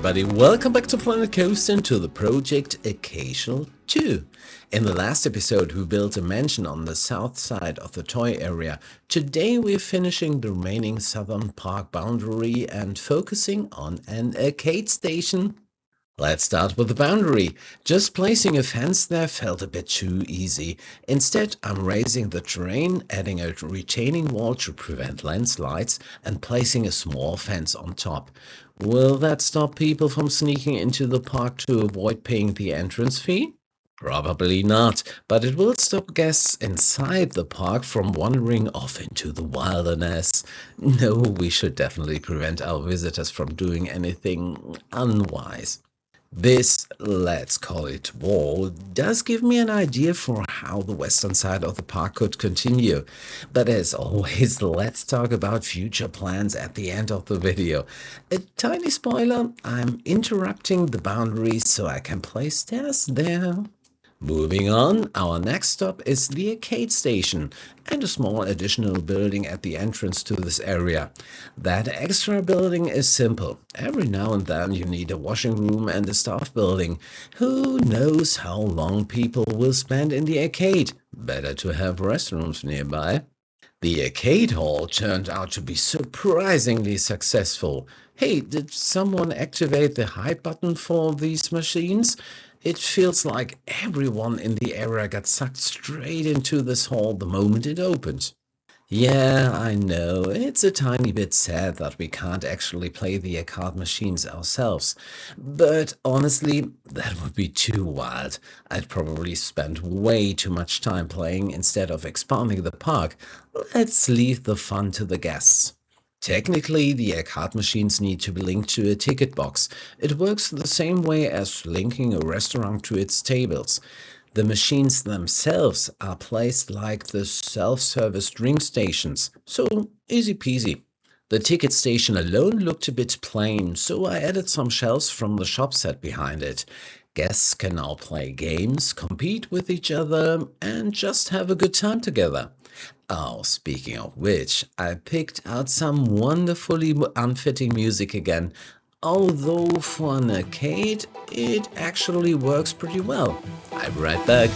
everybody, welcome back to Planet Coaster and to the project Occasional 2. In the last episode we built a mansion on the south side of the toy area. Today we're finishing the remaining southern park boundary and focusing on an arcade station. Let's start with the boundary. Just placing a fence there felt a bit too easy. Instead, I'm raising the terrain, adding a retaining wall to prevent landslides, and placing a small fence on top. Will that stop people from sneaking into the park to avoid paying the entrance fee? Probably not, but it will stop guests inside the park from wandering off into the wilderness. No, we should definitely prevent our visitors from doing anything unwise. This, let's call it wall, does give me an idea for how the western side of the park could continue. But as always, let's talk about future plans at the end of the video. A tiny spoiler, I'm interrupting the boundaries so I can place stairs there. Moving on, our next stop is the arcade station and a small additional building at the entrance to this area. That extra building is simple. Every now and then you need a washing room and a staff building. Who knows how long people will spend in the arcade? Better to have restrooms nearby. The arcade hall turned out to be surprisingly successful. Hey, did someone activate the hype button for these machines? It feels like everyone in the area got sucked straight into this hall the moment it opened. Yeah, I know, it's a tiny bit sad that we can't actually play the arcade machines ourselves. But honestly, that would be too wild. I'd probably spend way too much time playing instead of expanding the park. Let's leave the fun to the guests. Technically, the arcade machines need to be linked to a ticket box. It works the same way as linking a restaurant to its tables. The machines themselves are placed like the self-service drink stations, so easy peasy. The ticket station alone looked a bit plain, so I added some shelves from the shop set behind it. Guests can now play games, compete with each other, and just have a good time together. Oh, speaking of which, I picked out some wonderfully unfitting music again. Although for an arcade, it actually works pretty well. I'll be right back.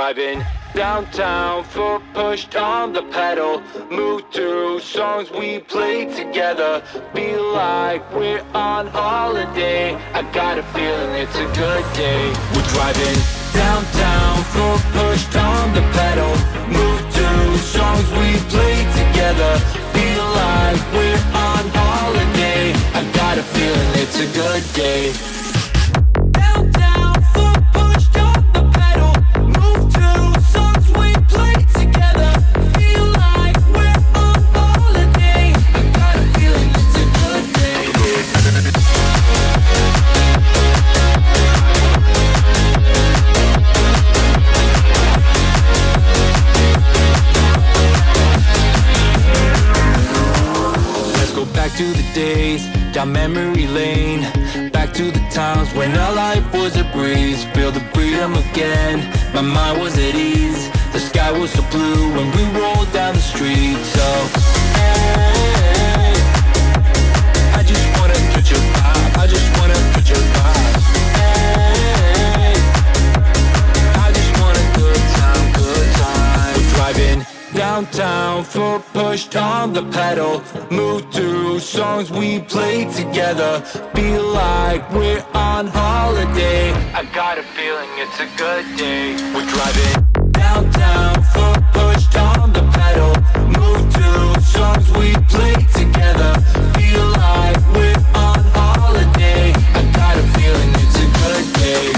driving downtown, foot pushed on the pedal. Move to songs we play together. Feel like we're on holiday. I got a feeling it's a good day. We're driving downtown, foot pushed on the pedal. Move to songs we play together. Feel like we're on holiday. I got a feeling it's a good day. Back to the days, down memory lane. Back to the times when our life was a breeze. Feel the freedom again, my mind was at ease. The sky was so blue when we rolled down the street. So, hey, I just wanna touch your vibe. I just wanna touch your vibe. Hey, I just want a good time, good time. We're driving downtown, foot pushed on the pedal. Move to songs we play together. Feel like we're on holiday. I got a feeling it's a good day. We're driving downtown, foot pushed on the pedal. Move to songs we play together. Feel like we're on holiday. I got a feeling it's a good day.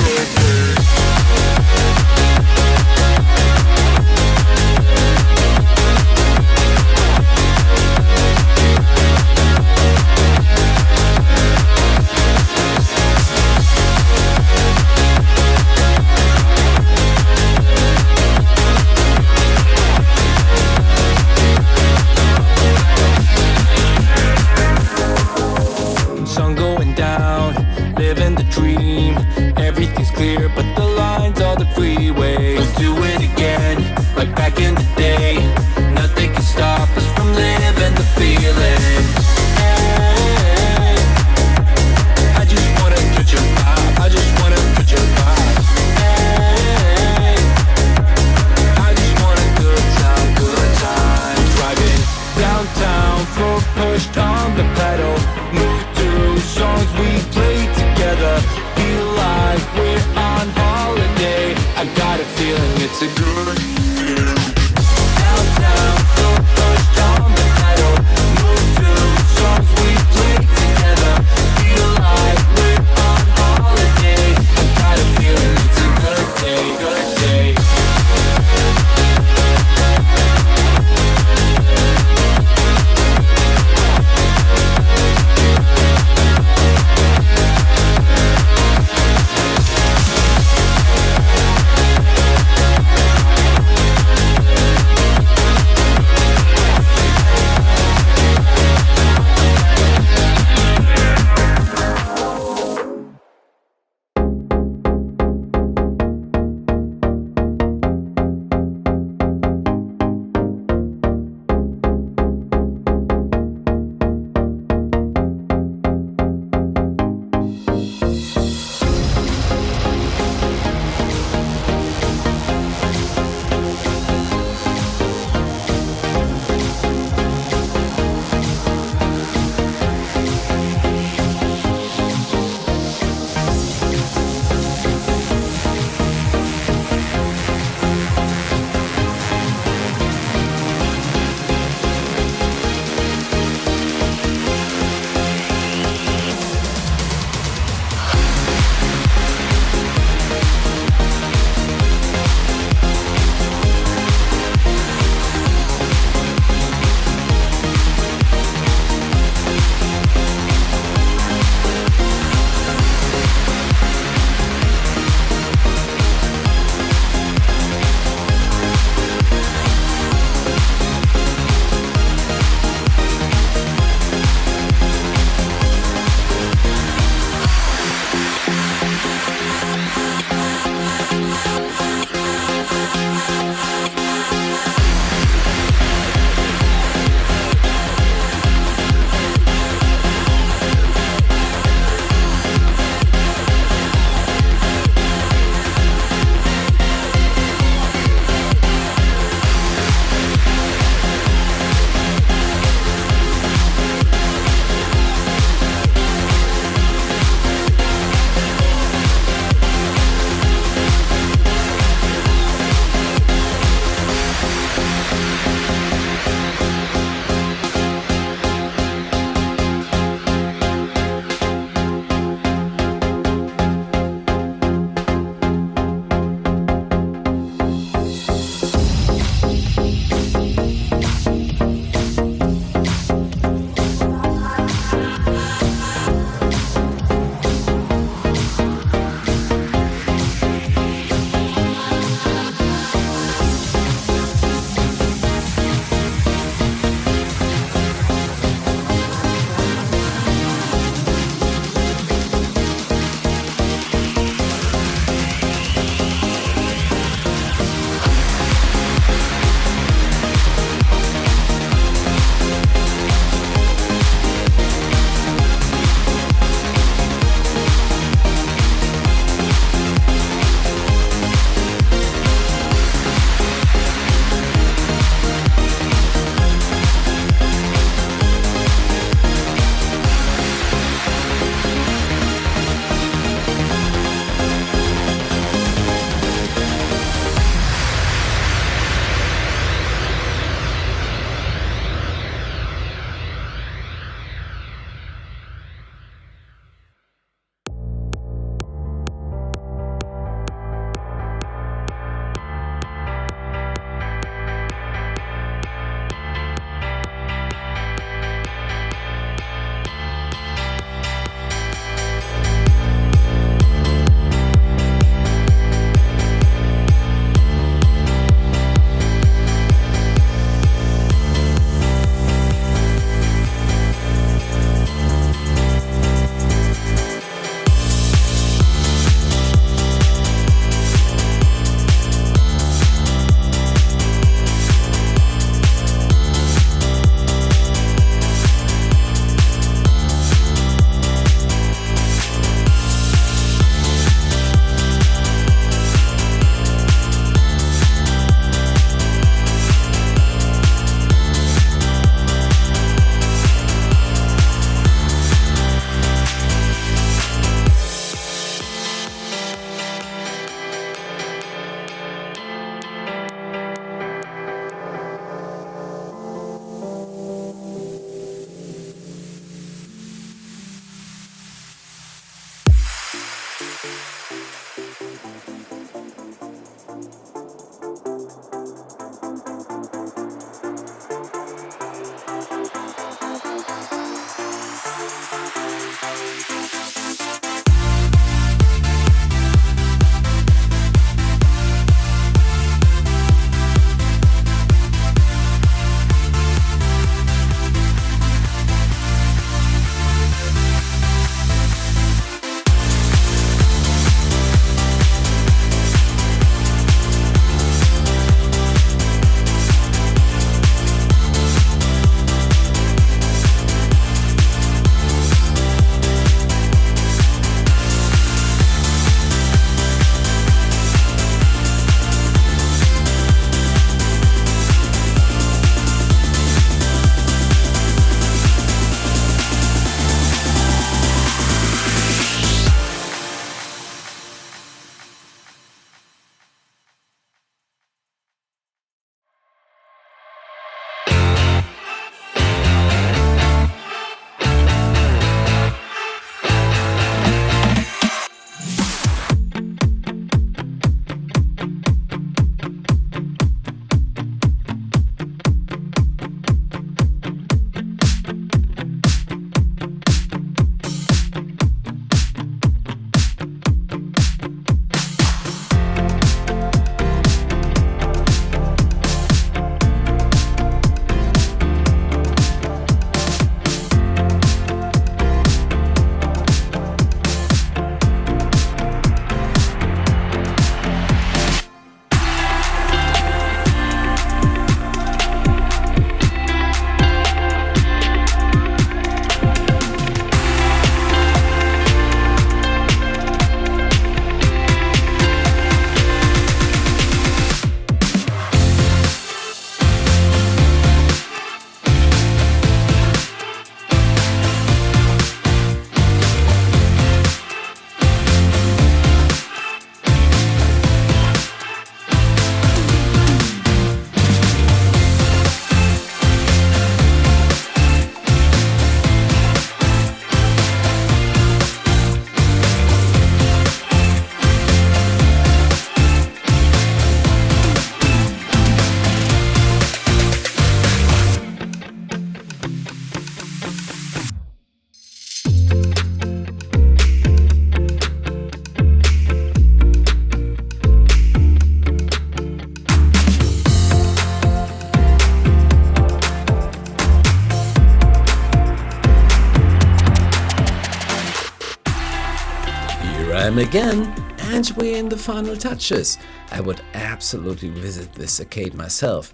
time again, and we're in the final touches. I would absolutely visit this arcade myself.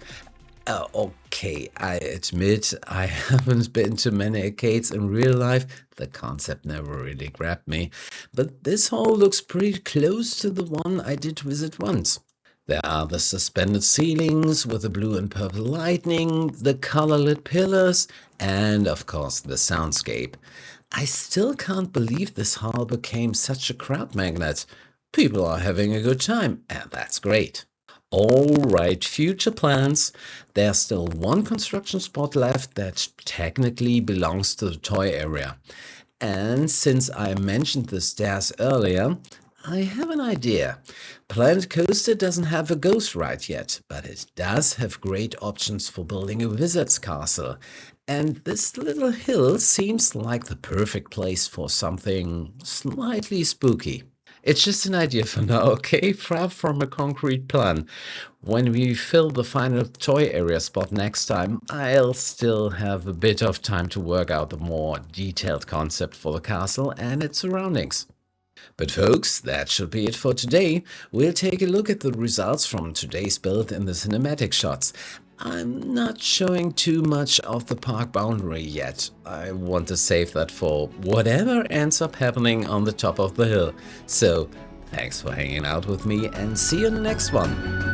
Okay, I admit I haven't been to many arcades in real life. The concept never really grabbed me. But this hall looks pretty close to the one I did visit once. There are the suspended ceilings with the blue and purple lightning, the color-lit pillars, and of course the soundscape. I still can't believe this hall became such a crowd magnet. People are having a good time, and that's great. Alright, future plans. There's still one construction spot left that technically belongs to the toy area. And since I mentioned the stairs earlier, I have an idea. Planet Coaster doesn't have a ghost ride yet, but it does have great options for building a wizard's castle. And this little hill seems like the perfect place for something slightly spooky. It's just an idea for now, okay? Far from a concrete plan. When we fill the final toy area spot next time, I'll still have a bit of time to work out the more detailed concept for the castle and its surroundings. But folks, that should be it for today. We'll take a look at the results from today's build in the cinematic shots. I'm not showing too much of the park boundary yet. I want to save that for whatever ends up happening on the top of the hill. So, thanks for hanging out with me and see you in the next one.